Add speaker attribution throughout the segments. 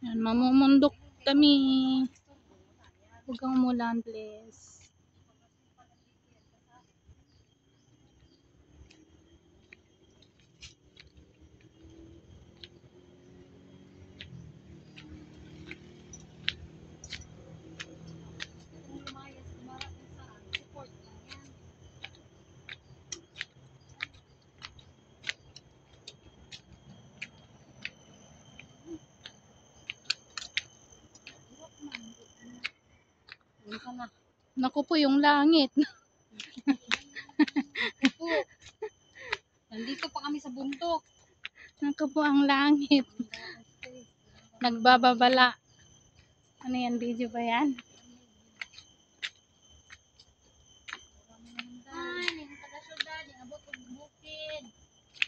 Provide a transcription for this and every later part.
Speaker 1: Yan, mamumundok kami. Huwag kang umulan, please. Naku po yung langit.
Speaker 2: Nandito pa kami sa bundok.
Speaker 1: Naku po ang langit. Nagbababala. Ano yan? Video ba yan?
Speaker 2: Ay, yung taga-syudad, yung abot ng bukid.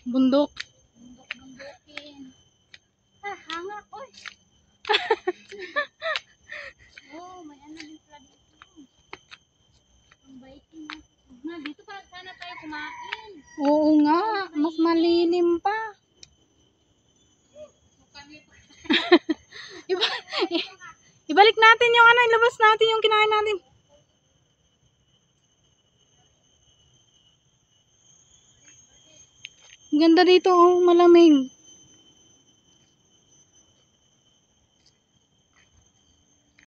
Speaker 1: Bundok.
Speaker 2: Bundok-bundukin. Ah, hanga ko. Oh, may ano din pala dito. Ang biking. Na, dito pa sana tayo kumain.
Speaker 1: Oo nga. Mas malilim pa. Ibalik natin yung ano. Ilabas natin yung kinain natin. Ganda dito, oh, malamig.